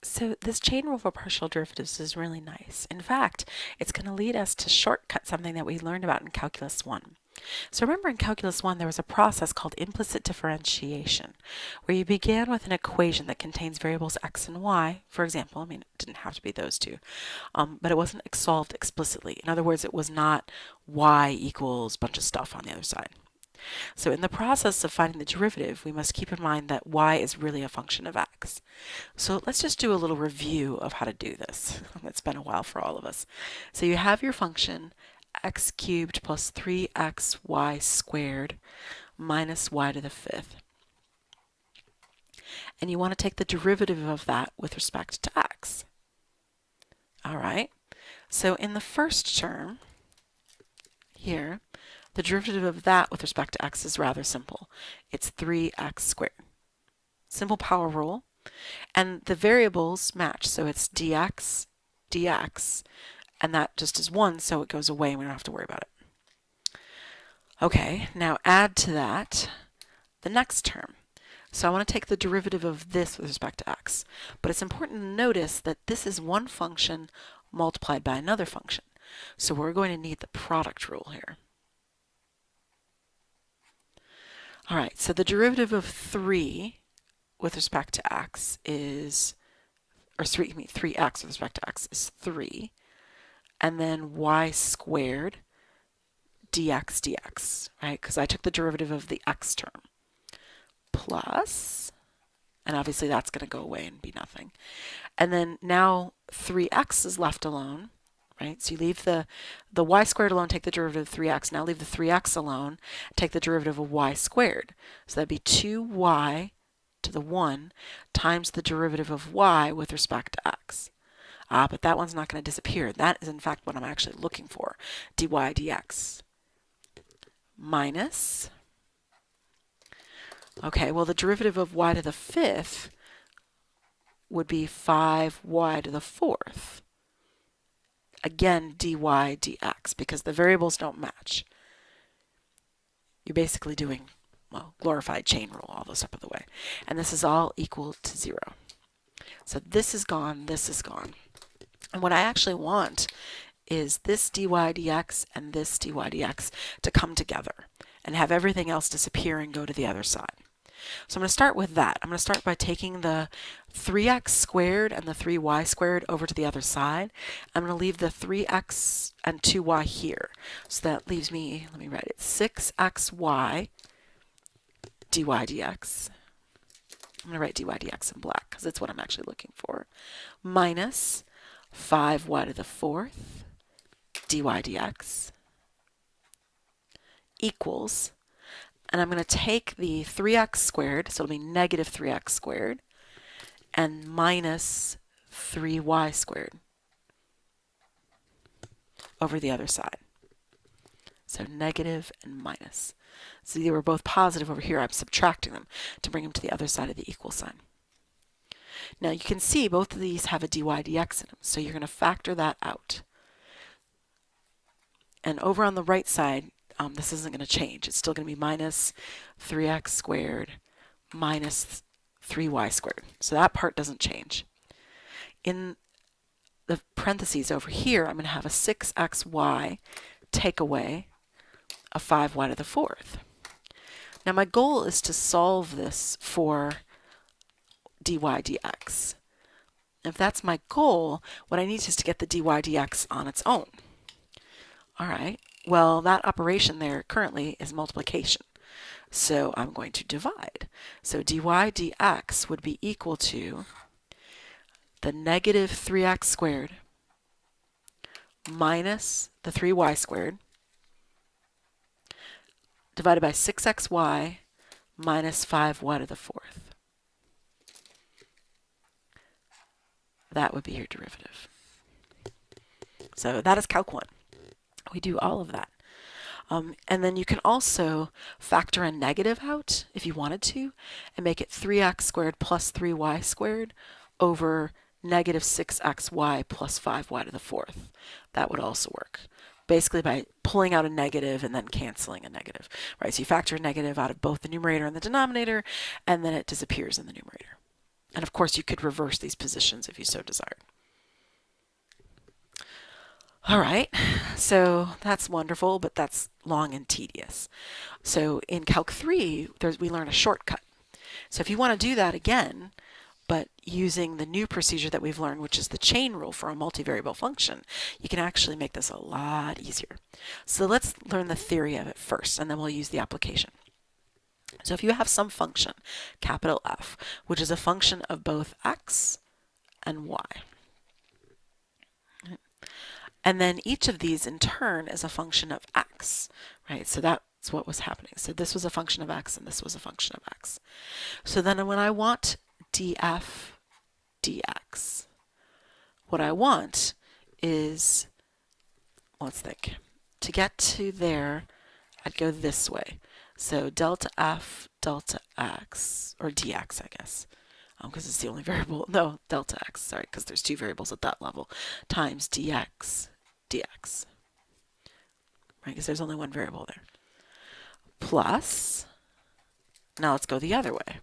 So this chain rule for partial derivatives is really nice. In fact, it's going to lead us to shortcut something that we learned about in Calculus 1. So remember in Calculus 1 there was a process called implicit differentiation, where you began with an equation that contains variables x and y, for example. I mean, it didn't have to be those two, but it wasn't solved explicitly. In other words, it was not y equals a bunch of stuff on the other side. So in the process of finding the derivative, we must keep in mind that y is really a function of x. So let's just do a little review of how to do this. It's been a while for all of us. So you have your function x cubed plus 3xy squared minus y to the fifth. And you want to take the derivative of that with respect to x. All right. So in the first term here, the derivative of that with respect to x is rather simple. It's 3x squared. Simple power rule. And the variables match, so it's dx, dx, and that just is 1, so it goes away and we don't have to worry about it. Okay, now add to that the next term. So I want to take the derivative of this with respect to x. But it's important to notice that this is one function multiplied by another function. So we're going to need the product rule here. All right, so the derivative of 3 with respect to x is, or 3x with respect to x is 3. And then y squared dx dx, right? Because I took the derivative of the x term. Plus, and obviously that's going to go away and be nothing. And then now 3x is left alone, right? So you leave the y squared alone, take the derivative of 3x. Now leave the 3x alone, take the derivative of y squared. So that'd be 2y to the 1 times the derivative of y with respect to x. But that one's not going to disappear. That is in fact what I'm actually looking for, dy dx. Minus, okay, well the derivative of y to the fifth would be 5y to the fourth. Again, dy dx, because the variables don't match. You're basically doing, well, glorified chain rule all this step of the way. And this is all equal to 0. So this is gone, this is gone. And what I actually want is this dy dx and this dy dx to come together and have everything else disappear and go to the other side. So I'm going to start with that. I'm going to start by taking the 3x squared and the 3y squared over to the other side. I'm going to leave the 3x and 2y here. So that leaves me, let me write it, 6xy dy dx. I'm going to write dy dx in black because it's what I'm actually looking for. Minus 5y to the fourth dy dx equals, and I'm going to take the 3x squared, so it'll be negative 3x squared, and minus 3y squared over the other side. So negative and minus. So they were both positive over here. I'm subtracting them to bring them to the other side of the equal sign. Now you can see both of these have a dy dx in them, so you're going to factor that out. And over on the right side, this isn't going to change. It's still going to be minus 3x squared minus 3y squared. So that part doesn't change. In the parentheses over here, I'm going to have a 6xy take away a 5y to the fourth. Now my goal is to solve this for dy dx. If that's my goal, what I need is to get the dy dx on its own. All right, well, that operation there currently is multiplication. So I'm going to divide. So dy dx would be equal to the negative 3x squared minus the 3y squared divided by 6xy minus 5y to the fourth. That would be your derivative. So that is Calc 1. We do all of that. And then you can also factor a negative out if you wanted to and make it 3x squared plus 3y squared over negative 6xy plus 5y to the fourth. That would also work. Basically by pulling out a negative and then canceling a negative. Right? So you factor a negative out of both the numerator and the denominator, and then it disappears in the numerator. And of course, you could reverse these positions if you so desired. All right, so that's wonderful, but that's long and tedious. So in Calc 3, we learn a shortcut. So if you want to do that again, but using the new procedure that we've learned, which is the chain rule for a multivariable function, you can actually make this a lot easier. So let's learn the theory of it first, and then we'll use the application. So if you have some function, capital F, which is a function of both x and y, and then each of these in turn is a function of x, right? So that's what was happening. So this was a function of x and this was a function of x. So then when I want df dx, what I want is, let's think, to get to there, I'd go this way. So delta f delta x, or dx, I guess, because it's the only variable. No, delta x, sorry, because there's two variables at that level, times dx dx, right, because there's only one variable there, plus, now let's go the other way,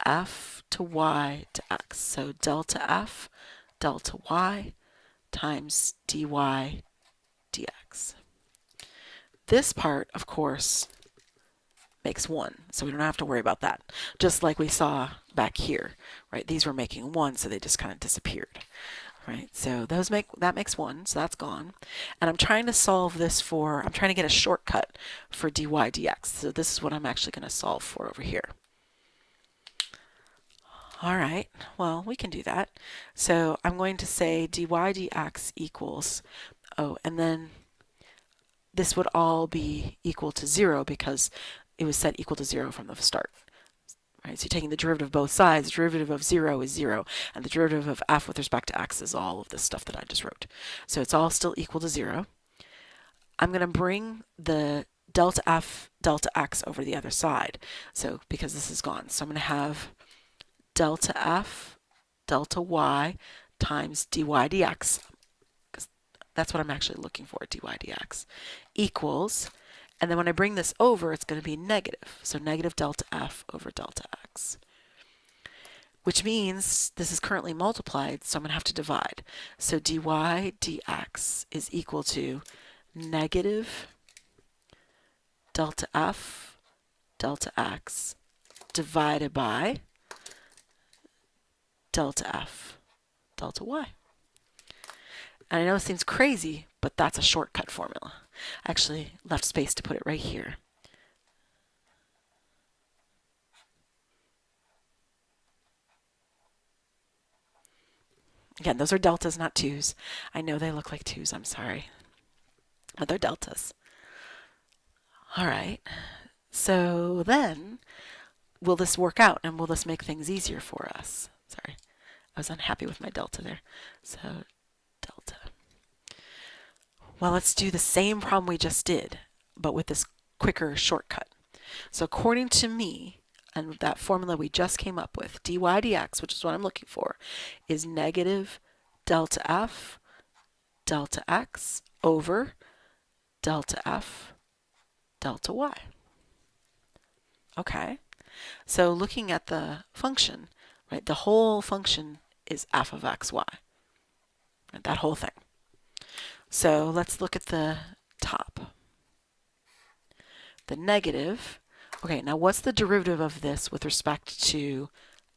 f to y to x, so delta f delta y times dy dx. This part, of course, makes 1, so we don't have to worry about that, just like we saw back here, right? These were making 1, so they just kind of disappeared. Right, so that makes 1, so that's gone. And I'm trying to solve this for, I'm trying to get a shortcut for dy dx. So this is what I'm actually going to solve for over here. All right, well, we can do that. So I'm going to say dy dx equals, oh, and then this would all be equal to 0 because it was set equal to 0 from the start. Right, so you're taking the derivative of both sides. The derivative of 0 is 0, and the derivative of f with respect to x is all of this stuff that I just wrote. So it's all still equal to 0. I'm going to bring the delta f delta x over the other side, so because this is gone. So I'm going to have delta f delta y times dy dx, because that's what I'm actually looking for, dy dx, equals, and then when I bring this over, it's going to be negative. So negative delta f over delta x, which means this is currently multiplied, so I'm going to have to divide. So dy dx is equal to negative delta f delta x divided by delta f delta y. And I know it seems crazy, but that's a shortcut formula. I actually left space to put it right here. Again, those are deltas, not 2's. I know they look like 2's, I'm sorry. But they're deltas. All right, so then will this work out and will this make things easier for us? Sorry, I was unhappy with my delta there. So delta. Well, let's do the same problem we just did, but with this quicker shortcut. So according to me, and that formula we just came up with, dy dx, which is what I'm looking for, is negative delta f delta x over delta f delta y. Okay, so looking at the function, right, the whole function is f of x, y, right, that whole thing. So let's look at the top. The negative, okay, now what's the derivative of this with respect to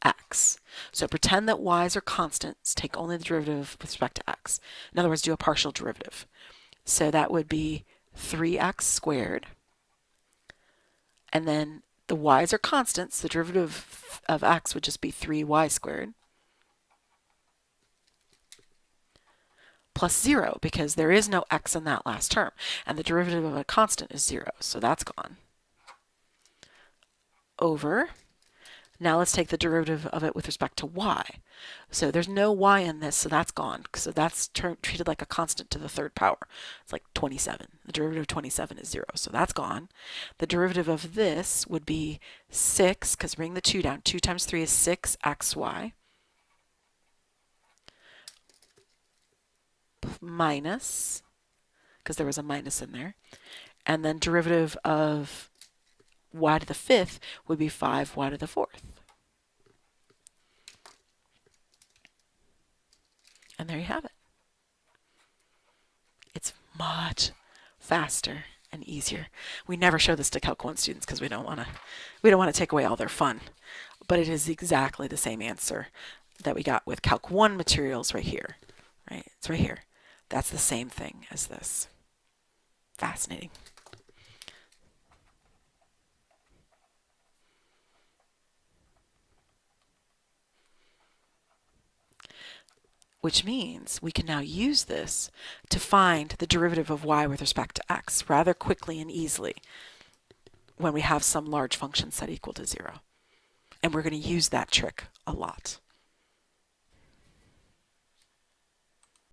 x? So pretend that y's are constants, take only the derivative with respect to x. In other words, do a partial derivative. So that would be 3x squared, and then the y's are constants, the derivative of x would just be 3y squared, plus 0, because there is no x in that last term, and the derivative of a constant is 0, so that's gone, over, now let's take the derivative of it with respect to y. So there's no y in this, so that's gone, so that's treated like a constant to the third power. It's like 27. The derivative of 27 is 0, so that's gone. The derivative of this would be 6, because bring the 2 down. 2 times 3 is 6xy, minus, because there was a minus in there, and then derivative of y to the 5th would be 5y to the 4th. And there you have it. It's much faster and easier. We never show this to Calc 1 students because we don't want to take away all their fun. But it is exactly the same answer that we got with Calc 1 materials right here. Right? It's right here. That's the same thing as this. Fascinating. Which means we can now use this to find the derivative of y with respect to x rather quickly and easily when we have some large function set equal to 0. And we're going to use that trick a lot.